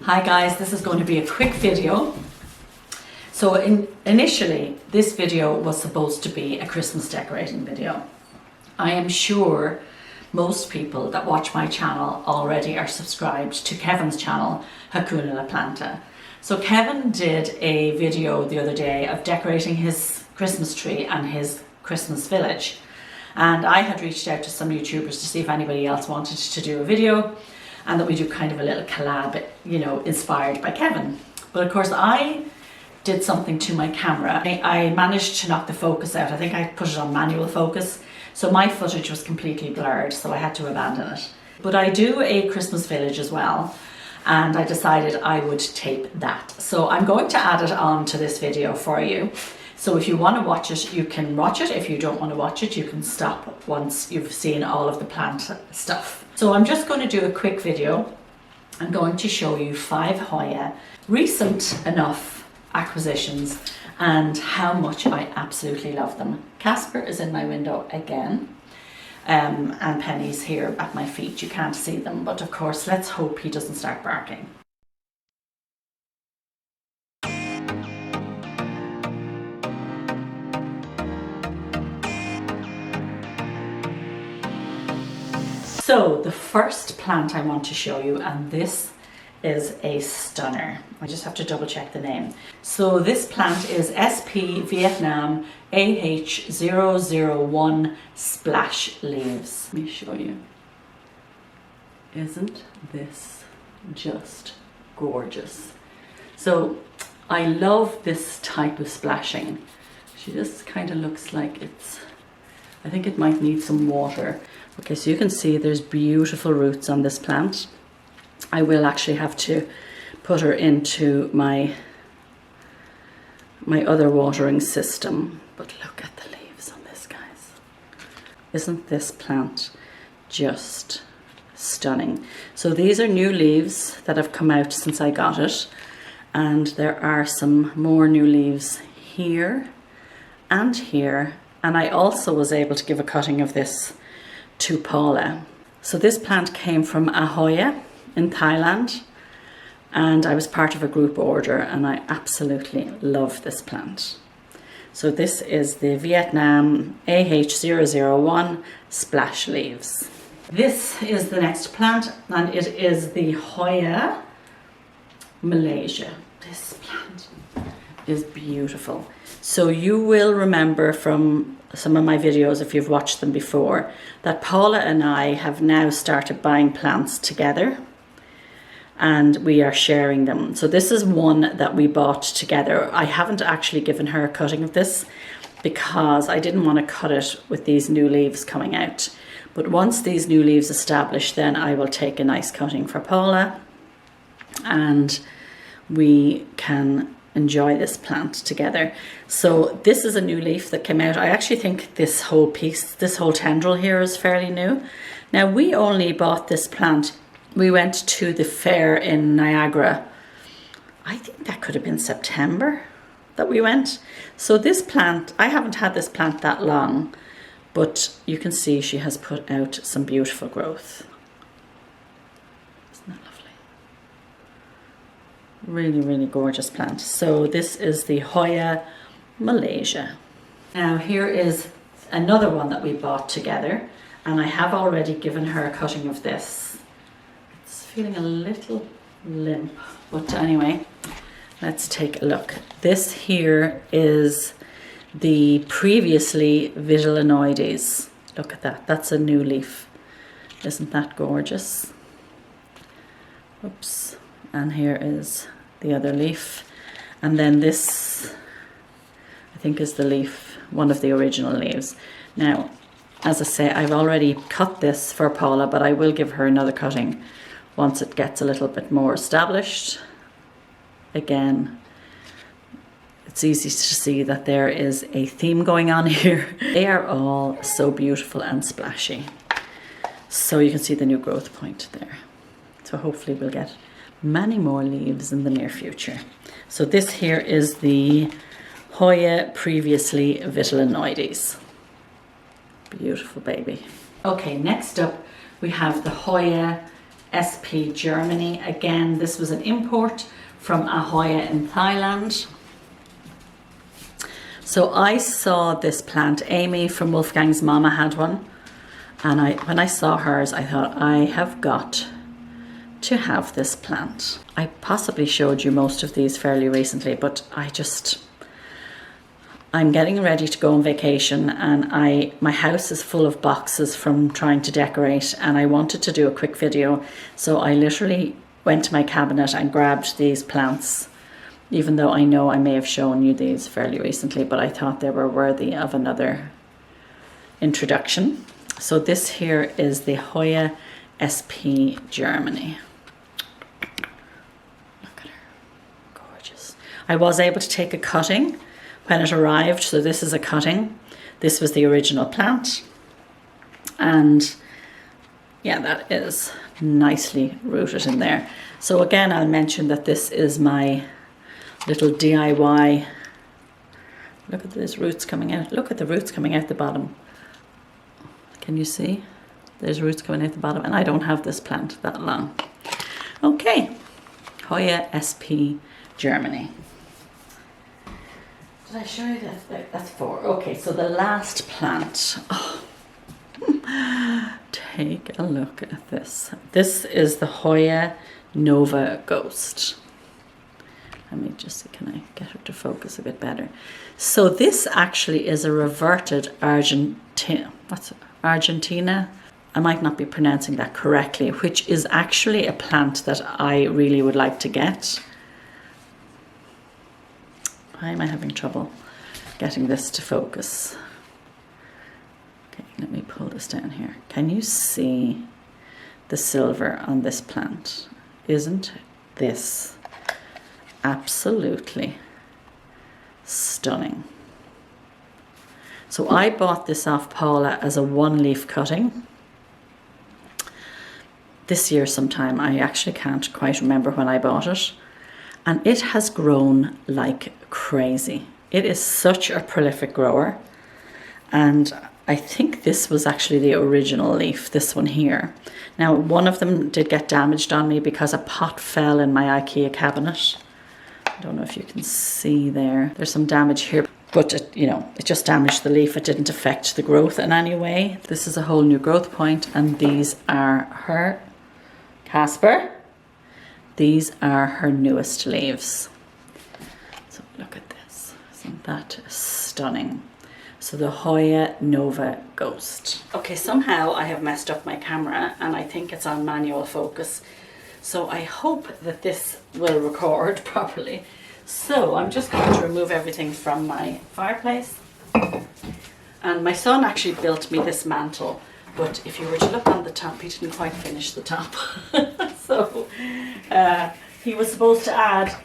Hi guys, this is going to be a quick video. So initially this video was supposed to be a Christmas decorating video. I am sure most people that watch my channel already are subscribed to Kevin's channel, HakunaLaPlanta. So Kevin did a video the other day of decorating his Christmas tree and his Christmas village. And I had reached out to some YouTubers to see if anybody else wanted to do a video, and that we do kind of a little collab, you know, inspired by Kevin. But of course I did something to my camera. I managed to knock the focus out. I think I put it on manual focus. So my footage was completely blurred, so I had to abandon it. But I do a Christmas village as well, and I decided I would tape that. So I'm going to add it on to this video for you. So if you want to watch it, you can watch it. If you don't want to watch it, you can stop once you've seen all of the plant stuff. So I'm just going to do a quick video. I'm going to show you 5 Hoya recent enough acquisitions and how much I absolutely love them. Casper is in my window again, and Penny's here at my feet. You can't see them, but of course let's hope he doesn't start barking. So the first plant I want to show you, and this is a stunner. I just have to double check the name. So this plant is SP Vietnam AH001 Splash Leaves. Let me show you. Isn't this just gorgeous? So I love this type of splashing. She just kind of looks like I think it might need some water. Okay, so you can see there's beautiful roots on this plant. I will actually have to put her into my other watering system. But look at the leaves on this, guys. Isn't this plant just stunning? So these are new leaves that have come out since I got it. And there are some more new leaves here and here. And I also was able to give a cutting of this to Paula. So this plant came from Hoya in Thailand, and I was part of a group order, and I absolutely love this plant. So this is the Vietnam AH001 Splash Leaves. This is the next plant, and it is the Hoya Malaysia. This plant is beautiful. So you will remember from some of my videos, if you've watched them before, that Paula and I have now started buying plants together, and we are sharing them. So this is one that we bought together. I haven't actually given her a cutting of this because I didn't want to cut it with these new leaves coming out. But once these new leaves establish, then I will take a nice cutting for Paula, and we can enjoy this plant together. So this is a new leaf that came out. I actually think this whole piece, this whole tendril here is fairly new. Now we only bought this plant, we went to the fair in Niagara. I think that could have been September that we went. So this plant, I haven't had this plant that long, but you can see she has put out some beautiful growth. Really, really gorgeous plant. So this is the Hoya Malaysia. Now here is another one that we bought together, and I have already given her a cutting of this. It's feeling a little limp, but anyway, let's take a look. This here is the previously Vitellinoides. Look at that, that's a new leaf. Isn't that gorgeous? Oops. And here is the other leaf. And then this, I think, is the leaf, one of the original leaves. Now, as I say, I've already cut this for Paula, but I will give her another cutting once it gets a little bit more established. Again, it's easy to see that there is a theme going on here. They are all so beautiful and splashy. So you can see the new growth point there. So hopefully we'll get many more leaves in the near future. So this here is the Hoya previously Vitellinoides. Beautiful baby. Okay, next up we have the Hoya SP Germany. Again, this was an import from Hoya in Thailand. So I saw this plant. Amy from Wolfgang's mama had one, and when I saw hers, I thought, I have got to have this plant. I possibly showed you most of these fairly recently, but I'm getting ready to go on vacation, and my house is full of boxes from trying to decorate, and I wanted to do a quick video. So I literally went to my cabinet and grabbed these plants, even though I know I may have shown you these fairly recently, but I thought they were worthy of another introduction. So this here is the Hoya SP Germany. Look at her, gorgeous. I was able to take a cutting when it arrived, so this is a cutting. This was the original plant, and yeah, that is nicely rooted in there. So again, I'll mention that this is my little DIY. Look at these roots coming out. Look at the roots coming out the bottom. Can you see? There's roots coming out the bottom, and I don't have this plant that long. Okay, Hoya SP Germany. Did I show you that? That's 4. Okay, so the last plant. Oh. Take a look at this. This is the Hoya Nova Ghost. Let me just see, can I get her to focus a bit better? So this actually is a reverted Argentina. I might not be pronouncing that correctly, which is actually a plant that I really would like to get. Why am I having trouble getting this to focus? Okay, let me pull this down here. Can you see the silver on this plant? Isn't this absolutely stunning? So I bought this off Paula as a 1-leaf cutting this year sometime. I actually can't quite remember when I bought it. And it has grown like crazy. It is such a prolific grower. And I think this was actually the original leaf, this one here. Now, one of them did get damaged on me because a pot fell in my IKEA cabinet. I don't know if you can see there. There's some damage here, but it just damaged the leaf. It didn't affect the growth in any way. This is a whole new growth point, and these are her, Casper. These are her newest leaves. So look at this. Isn't that stunning? So the Hoya Nova Ghost. Okay, somehow I have messed up my camera, and I think it's on manual focus. So I hope that this will record properly. So I'm just going to remove everything from my fireplace. And my son actually built me this mantle, but if you were to look on the top, he didn't quite finish the top. So he was supposed to add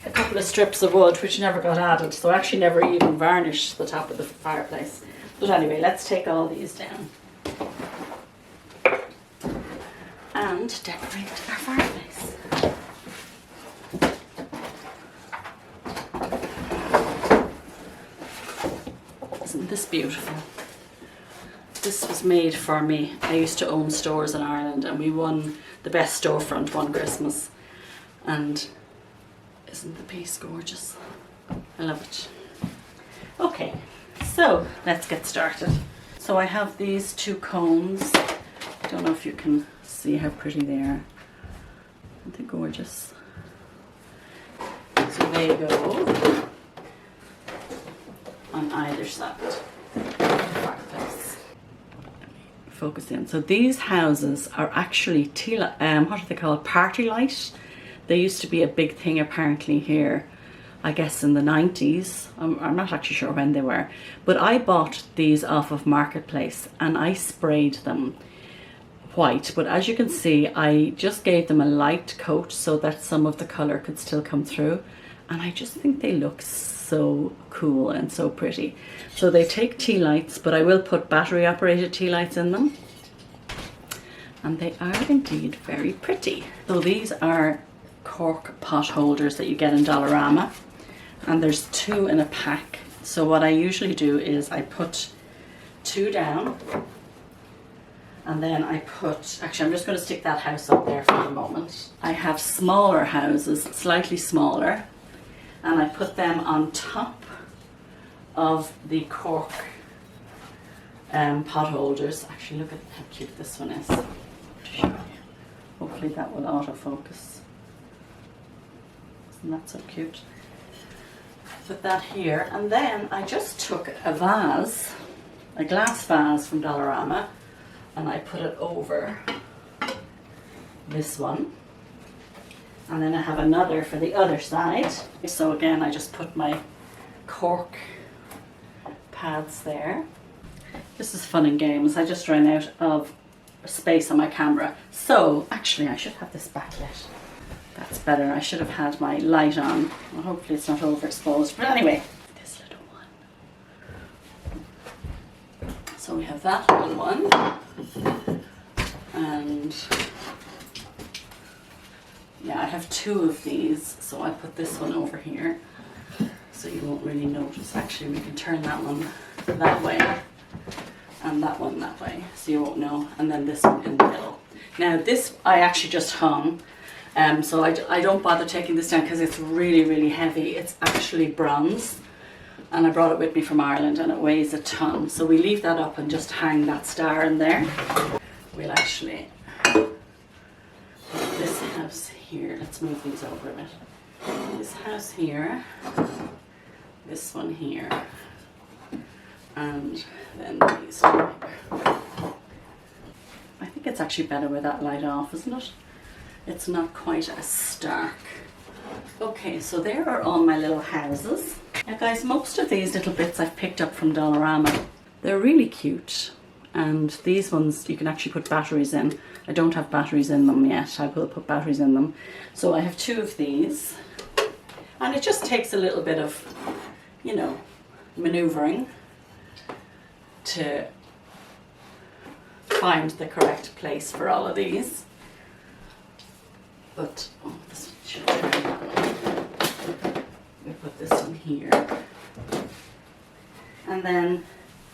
a couple of strips of wood, which never got added. So I actually never even varnished the top of the fireplace. But anyway, let's take all these down and decorate our fireplace. Isn't this beautiful? This was made for me. I used to own stores in Ireland, and we won the best storefront one Christmas. And isn't the piece gorgeous? I love it. Okay, so let's get started. So I have these 2 cones. I don't know if you can see how pretty they are. Aren't they gorgeous? So they go on either side of the fireplace. Focus in. So these houses are actually what are they called? Party light. They used to be a big thing apparently here, I guess in the 90s. I'm not actually sure when they were. But I bought these off of Marketplace, and I sprayed them white. But as you can see, I just gave them a light coat so that some of the colour could still come through. And I just think they look so cool and so pretty. So they take tea lights, but I will put battery operated tea lights in them. And they are indeed very pretty. So these are cork pot holders that you get in Dollarama, and there's 2 in a pack. So what I usually do is I put 2 down, And then I put, actually I'm just going to stick that house up there for the moment. I have smaller houses, slightly smaller, and I put them on top of the cork pot holders. Actually, look at how cute this one is. To show you. Hopefully that will autofocus. Isn't that so cute? Put that here, and then I just took a vase, a glass vase from Dollarama, and I put it over this one, and then I have another for the other side. So again, I just put my cork pads there. This is fun and games. I just ran out of space on my camera, so actually I should have this backlit. That's better. I should have had my light on. Well, hopefully it's not overexposed, but anyway, this little one. So we have that little one, and yeah, I have two of these, so I put this one over here so you won't really notice. Actually, we can turn that one that way and that one that way, so you won't know, and then this one in the middle. Now this I actually just hung, so I don't bother taking this down because it's really, really heavy. It's actually bronze, and I brought it with me from Ireland, and it weighs a ton. So we leave that up and just hang that star in there. We'll actually put this house here. Let's move these over a bit. This house here, this one here, and then these two. I think it's actually better with that light off, isn't it? It's not quite as stark. Okay, so there are all my little houses. Now guys, most of these little bits I've picked up from Dollarama. They're really cute, and these ones you can actually put batteries in. I don't have batteries in them yet. I will put batteries in them. So I have two of these, and it just takes a little bit of, you know, maneuvering to find the correct place for all of these. But oh, this should turn that one. We put this one here, and then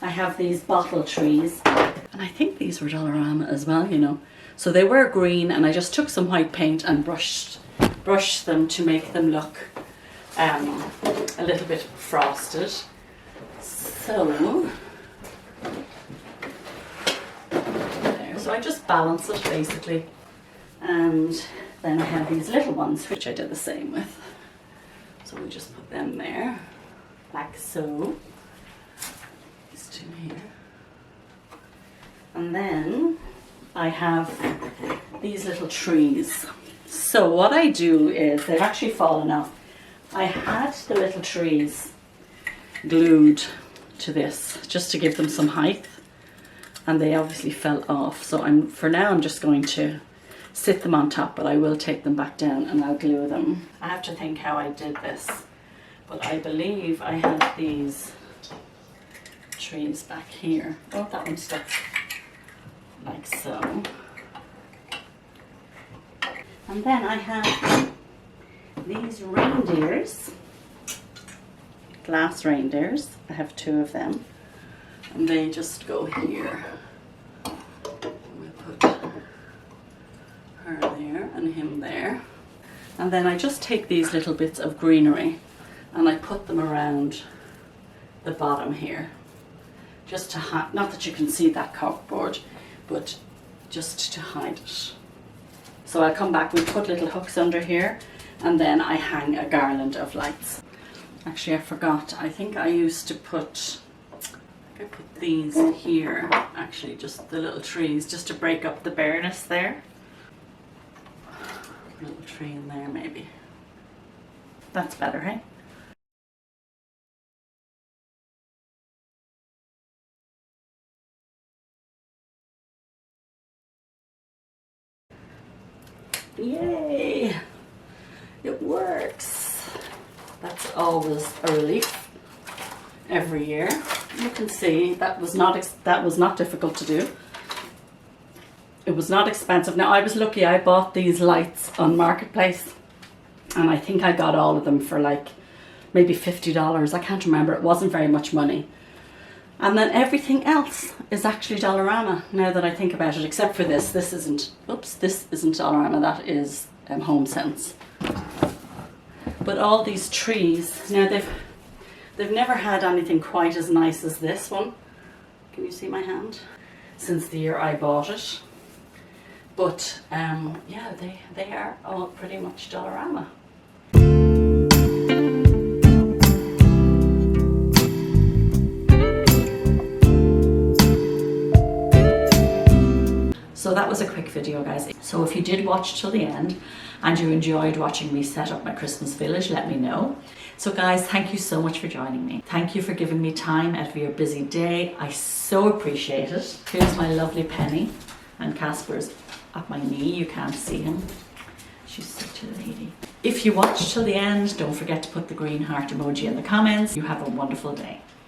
I have these bottle trees, and I think these were Dollarama as well, you know. So they were green, and I just took some white paint and brushed them to make them look a little bit frosted. So there. So I just balance it basically, and then I have these little ones which I did the same with. So we just put them there, like so. These two here. And then I have these little trees. So what I do is, they've actually fallen off. I had the little trees glued to this just to give them some height, and they obviously fell off. So for now I'm just going to sit them on top, but I will take them back down and I'll glue them. I have to think how I did this, but I believe I had these trees back here. Oh, that one stuck like so. And then I have these reindeers, glass reindeers. I have two of them, and they just go here. We put her there and him there. And then I just take these little bits of greenery and I put them around the bottom here, just to hide, not that you can see that corkboard, but just to hide it. So I'll come back, we put little hooks under here, and then I hang a garland of lights. Actually, I forgot, I think I used to put, I put these here, actually, just the little trees, just to break up the bareness there. A little tree in there maybe. That's better, hey? Yay! It works. That's always a relief every year. You can see that was not difficult to do. It was not expensive. Now I was lucky, I bought these lights on Marketplace, and I think I got all of them for like maybe $50. I can't remember, it wasn't very much money. And then everything else is actually Dollarama, now that I think about it, except for this. This isn't Dollarama, that is Home Sense. But all these trees, now they've never had anything quite as nice as this one. Can you see my hand? Since the year I bought it. But yeah, they are all pretty much Dollarama. So that was a quick video, guys. So if you did watch till the end and you enjoyed watching me set up my Christmas village, let me know. So guys, thank you so much for joining me. Thank you for giving me time out of your busy day. I so appreciate it. Here's my lovely Penny, and Casper's at my knee. You can't see him. She's such a lady. If you watched till the end, don't forget to put the green heart emoji in the comments. You have a wonderful day.